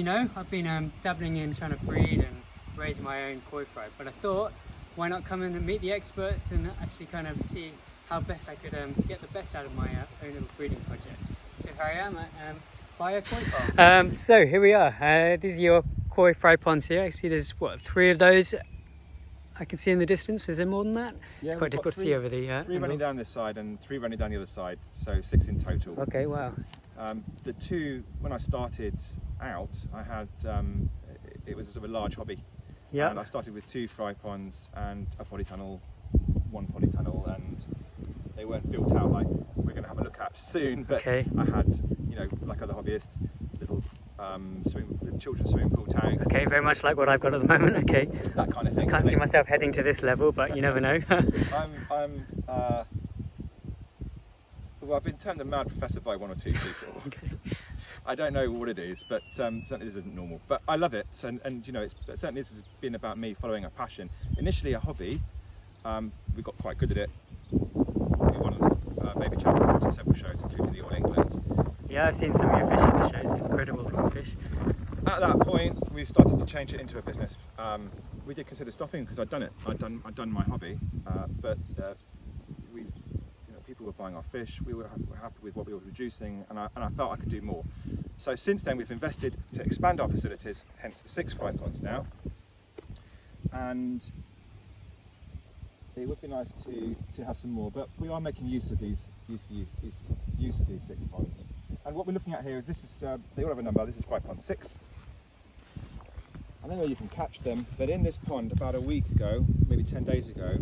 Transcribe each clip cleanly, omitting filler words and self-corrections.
you know, I've been dabbling in trying to breed and raise my own koi fry, but I thought, why not come in and meet the experts and actually kind of see how best I could get the best out of my own little breeding project. So here I am at Byer Koi Farm. So here we are. These are your koi fry ponds here. I see there's, what, 3 of those I can see in the distance. Is there more than that? Yeah, it's quite difficult to see over the 3 running down this side and 3 running down the other side, so 6 in total. Okay, wow. The 2, when I started out, I had, it was sort of a large hobby. Yeah. And I started with 2 fry ponds and a polytunnel, 1 polytunnel, and they weren't built out like we're going to have a look at soon, but okay. I had, you know, like other hobbyists, little children's swimming pool tanks. Okay, very much like what I've got at the moment. Okay, that kind of thing. Can't see myself heading to this level, but you never know. Well, I've been termed a mad professor by 1 or 2 people. Okay. I don't know what it is, but certainly this isn't normal. But I love it, and you know, certainly this has been about me following a passion. Initially a hobby, we got quite good at it. We won Baby Champions at several shows, including the All England. Yeah, I've seen some of your fish in the shows, incredible fish. At that point, we started to change it into a business. We did consider stopping because I'd done it. I'd done my hobby, but people were buying our fish. We were happy with what we were producing, and I felt I could do more. So since then, we've invested to expand our facilities, hence the 6 fry ponds now. And it would be nice to have some more, but we are making use of these 6 ponds. And what we're looking at here is this is they all have a number. This is fry pond 6. I don't know where you can catch them, but in this pond about a week ago, maybe 10 days ago,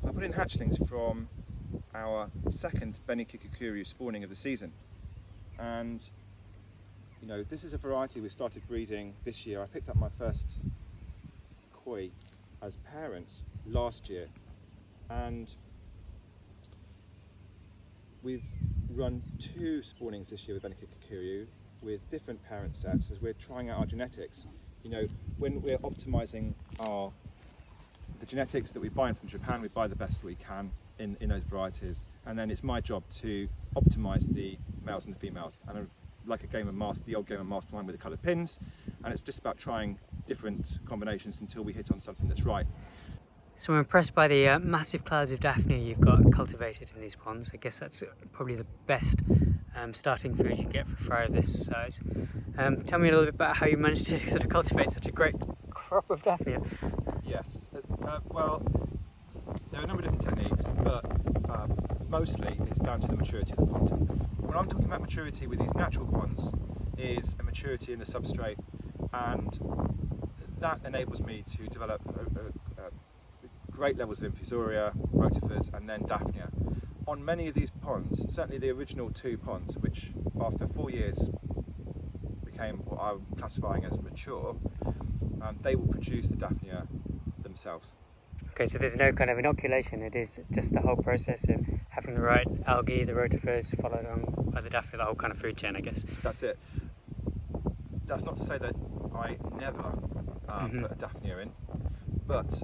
I put in hatchlings from our 2nd Benikikikuru spawning of the season. And you know, this is a variety we started breeding this year. I picked up my first koi as parents last year, and we've run 2 spawnings this year with Benikikikuru with different parent sets as we're trying out our genetics. You know, when we're optimizing the genetics that we buy in from Japan, we buy the best we can in those varieties, and then it's my job to optimize the males and the females. And like a game of the old game of Mastermind with the coloured pins, and it's just about trying different combinations until we hit on something that's right. So I'm impressed by the massive clouds of Daphnia you've got cultivated in these ponds. I guess that's probably the best starting food you get for a fry of this size. Tell me a little bit about how you managed to sort of cultivate such a great crop of Daphnia. Yes, well, there are a number of different techniques, but mostly it's down to the maturity of the pond. When I'm talking about maturity with these natural ponds, is a maturity in the substrate, and that enables me to develop great levels of infusoria, rotifers, and then Daphnia. On many of these ponds, certainly the original 2 ponds, which after 4 years became what I'm classifying as mature, they will produce the Daphnia themselves. Okay, so there's no kind of inoculation, it is just the whole process of having the right algae, the rotifers, followed on by the Daphnia, the whole kind of food chain, I guess. That's it. That's not to say that I never put a Daphnia in, but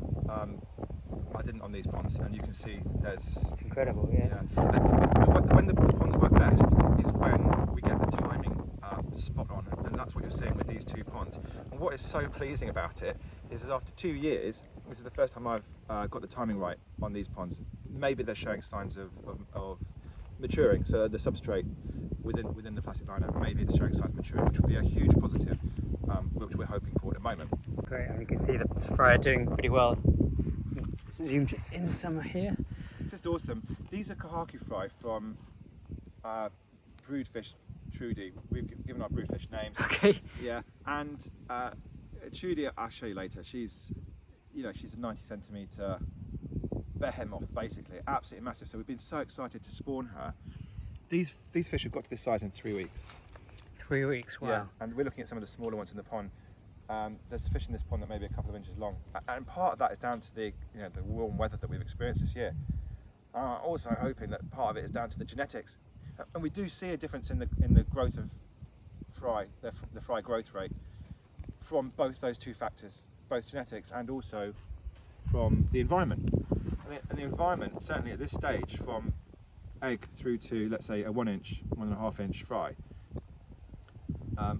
I didn't on these ponds, and you can see there's... It's incredible, yeah. When the ponds work best is when we get the timing spot on, and that's what you're seeing with these 2 ponds. And what is so pleasing about it is that after 2 years, this is the first time I've got the timing right on these ponds. Maybe they're showing signs of maturing, so the substrate within the plastic liner, maybe it's showing signs of maturing, which will be a huge positive, which we're hoping for at the moment. Great, and you can see the fry doing pretty well. Zoomed in some here. It's just awesome. These are Kahaku fry from broodfish Trudy. We've given our broodfish names. Okay. Yeah, and Trudy, I'll show you later. She's a 90 centimetre behemoth, basically, absolutely massive. So we've been so excited to spawn her. These fish have got to this size in 3 weeks. 3 weeks, wow. Yeah, and we're looking at some of the smaller ones in the pond. There's fish in this pond that may be a couple of inches long, and part of that is down to the warm weather that we've experienced this year. Also hoping that part of it is down to the genetics, and we do see a difference in the growth of fry, the fry growth rate, from both those 2 factors, both genetics and also from the environment. And the environment, certainly at this stage, from egg through to, let's say, a 1 inch, 1.5 inch fry, I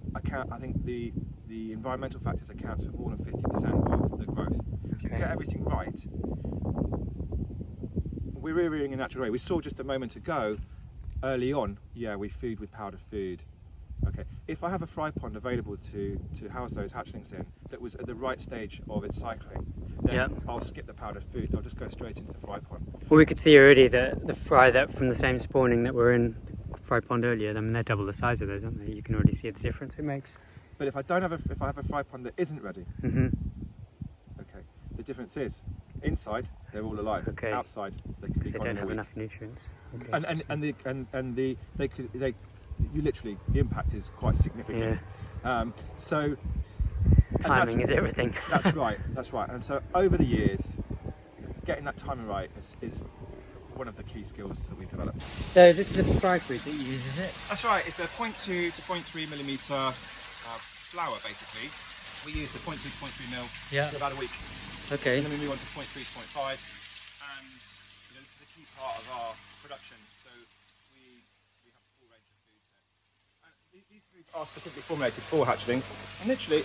think the environmental factors account for more than 50% of the growth. If you get everything right, we're rearing in a natural way. We saw just a moment ago, early on, yeah, we feed with powdered food. Okay, if I have a fry pond available to house those hatchlings in that was at the right stage of its cycling, then I'll skip the powdered food. I'll just go straight into the fry pond. Well, we could see already that the fry that from the same spawning that were in the fry pond earlier, I mean, they're double the size of those, aren't they? You can already see the difference it makes. But if I have a fry pond that isn't ready, okay, the difference is inside they're all alive. Okay. Outside they could be gone in a week. They don't have enough nutrients. Okay. You literally, the impact is quite significant. Yeah. So timing is everything. That's right. That's right. And so over the years, getting that timing right is one of the key skills that we've developed. So this is the fry food that you use, is it? That's right. It's a 0.2 to 0.3 millimeter flour, basically. We use the 0.2 to 0.3 mil for about a week. Okay. And then we move on to 0.3 to 0.5, and this is a key part of our production. So we have a full range of foods here. And these foods are specifically formulated for hatchlings, and literally,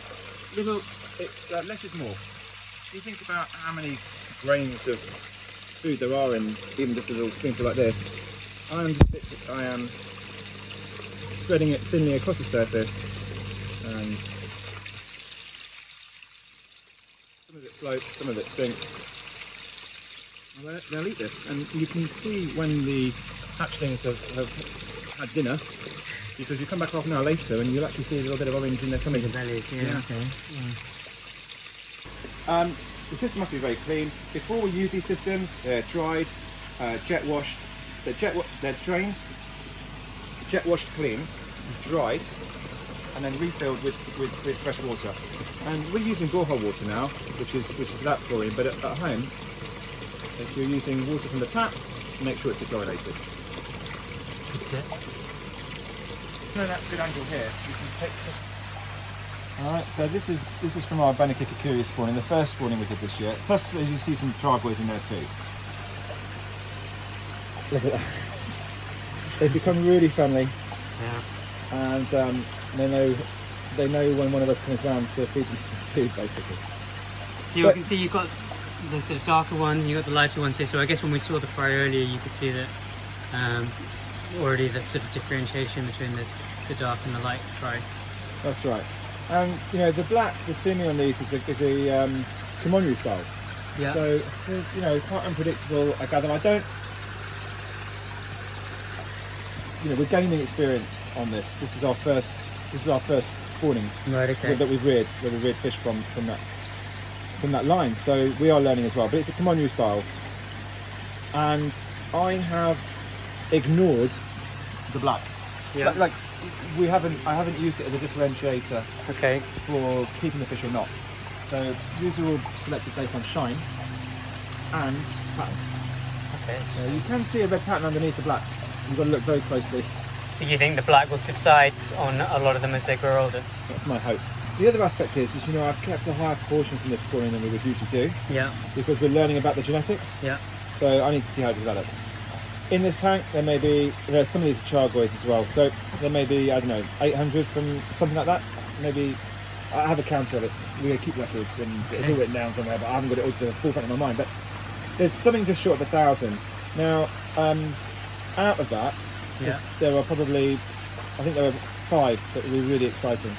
it's less is more. If you think about how many grains of food there are in even just a little spoonful like this, I am spreading it thinly across the surface, and some of it floats, some of it sinks. And they'll eat this, and you can see when the hatchlings have had dinner, because you come back half an hour later and you'll actually see a little bit of orange in their tummy. The bellies, yeah. Okay. Yeah. The system must be very clean. Before we use these systems, they're dried, jet washed, they're drained, jet washed clean, dried, and then refilled with fresh water. And we're using borehole water now, which is without chlorine, but at home, if you're using water from the tap, make sure it's dechlorinated. That's it. No, that's a good angle here. You can take Alright, so this is from our Benikikikuri spawning, the first spawning we did this year. Plus, as you see, some triboys in there too. Look at that. They've become really friendly. Yeah. And they know when one of us comes around to feed them some food, basically. So you can see you've got the sort of darker one, you've got the lighter ones here. So I guess when we saw the fry earlier, you could see that already the sort of differentiation between the dark and the light fry. That's right. And the seaming on these is a Kimonru style. Yeah. So quite unpredictable. I gather. We're gaining experience on this. This is our first spawning that we've reared. Where we reared fish from that line. So we are learning as well. But it's a Kimonru style, and I have ignored the black. Yeah. I haven't used it as a differentiator for keeping the fish or not. So these are all selected based on shine and pattern. Okay. You can see a red pattern underneath the black. You've got to look very closely. Do you think the black will subside on a lot of them as they grow older? That's my hope. The other aspect is I've kept a higher proportion from this spawning than we would usually do. Yeah. Because we're learning about the genetics. Yeah. So I need to see how it develops. In this tank, there are some of these are child boys as well, so there may be, 800 from something like that. Maybe, I have a counter of it, we keep records and it's all written down somewhere, but I haven't got it all to the forefront of my mind. But there's something just short of 1,000. Now, out of that, there are probably, I think there are 5 that will be really exciting.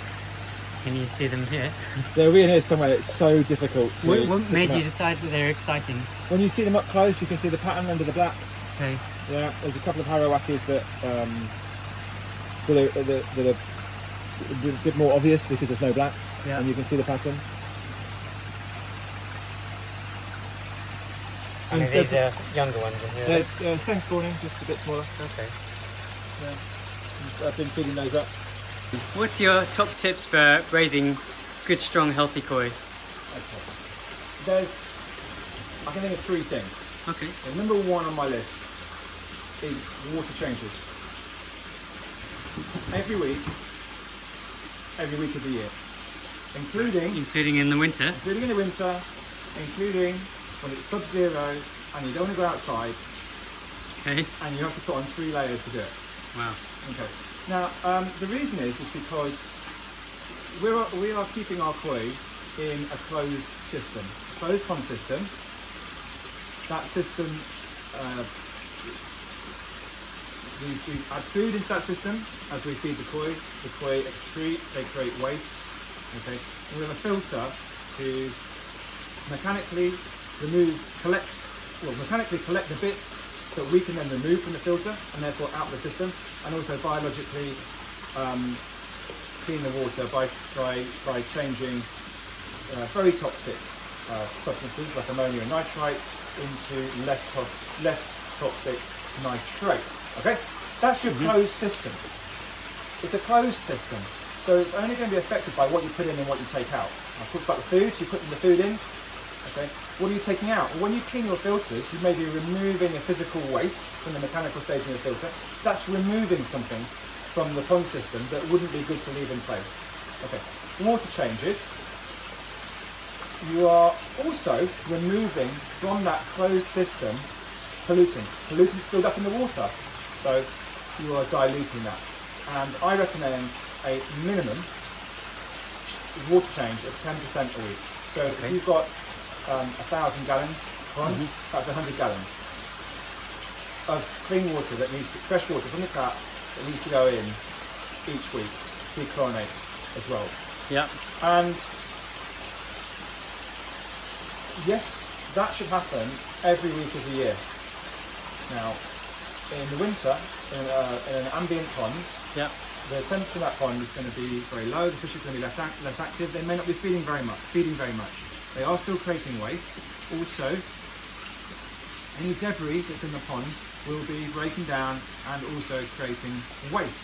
Can you see them here? They're really here somewhere. It's so difficult to... What made you decide that they're exciting? When you see them up close, you can see the pattern under the black. Okay. Yeah, there's a couple of Harawakis that are a bit more obvious because there's no black, and you can see the pattern. And these are younger ones in here? They're same spawning, just a bit smaller. Okay. Yeah. I've been feeding those up. What's your top tips for raising good, strong, healthy koi? Okay. I can think of 3 things. Okay. So number 1 on my list is water changes. Every week of the year. Including in the winter? Including in the winter, including when it's sub-zero and you don't want to go outside. Okay. And you have to put on 3 layers to do it. Wow. Okay. Now, the reason is because we are keeping our koi in a closed system, closed pond system. That system, we add food into that system as we feed the koi. The koi excrete, they create waste. Okay, and we have a filter to mechanically mechanically collect the bits that we can then remove from the filter and therefore out of the system, and also biologically clean the water by changing very toxic substances like ammonia and nitrite into less toxic nitrate. Okay, that's your closed system. It's a closed system, so it's only going to be affected by what you put in and what you take out. I talked about the food, so you put the food in. Okay, what are you taking out? Well, when you clean your filters, you may be removing a physical waste from the mechanical stage of the filter. That's removing something from the pond system that wouldn't be good to leave in place. Okay, water changes. You are also removing from that closed system pollutants. Pollutants build up in the water, so you are diluting that. And I recommend a minimum water change of 10% a week. So if you've got 1,000 gallons pond, that's 100 gallons of clean water that needs to, fresh water from the tap that needs to go in each week, dechlorinate as well. Yeah. And yes, that should happen every week of the year. Now, in the winter, in an ambient pond, the temperature of that pond is going to be very low. The fish are going to be less active. They may not be feeding very much. They are still creating waste. Also, any debris that's in the pond will be breaking down and also creating waste.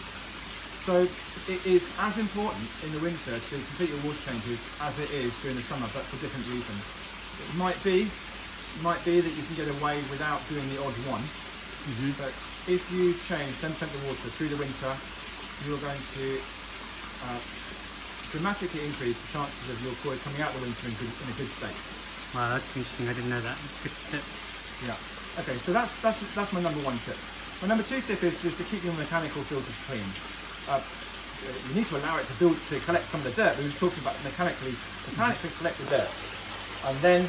So it is as important in the winter to complete your water changes as it is during the summer, but for different reasons. It might be that you can get away without doing the odd one, but if you change 10% of the water through the winter, you're going to dramatically increase the chances of your koi coming out the winter in a good state. Wow, that's interesting. I didn't know that. Good tip. Yeah. Okay, so that's my number one tip. My number two tip is to keep your mechanical filters clean. You need to allow it to collect some of the dirt. We were talking about mechanically collect the dirt, and then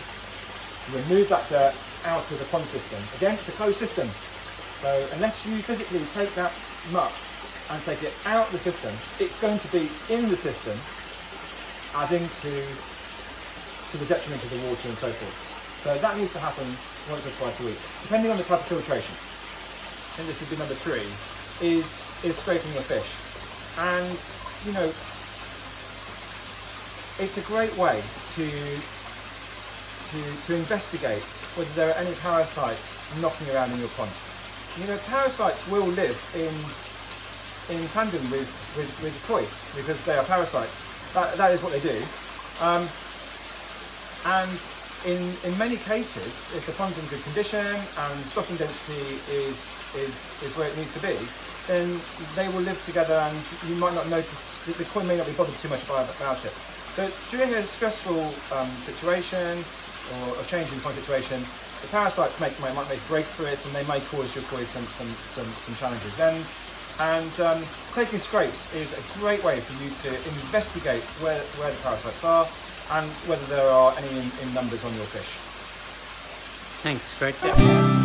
remove that dirt out of the pond system. Again, it's a closed system, so unless you physically take that muck and take it out of the system, it's going to be in the system, adding to the detriment of the water and so forth. So that needs to happen once or twice a week, depending on the type of filtration. And this would be number three, is scraping your fish. And, you know, it's a great way to investigate whether there are any parasites knocking around in your pond. You know, parasites will live in tandem with koi because they are parasites. That is what they do. And in many cases, if the pond's in good condition and stocking density is where it needs to be, then they will live together, and you might not notice, the koi may not be bothered too much about it. But during a stressful situation or a change in pond situation, the parasites might make break through it, and they may cause your koi some challenges then. And taking scrapes is a great way for you to investigate where the parasites are and whether there are any in numbers on your fish. Thanks, great tip.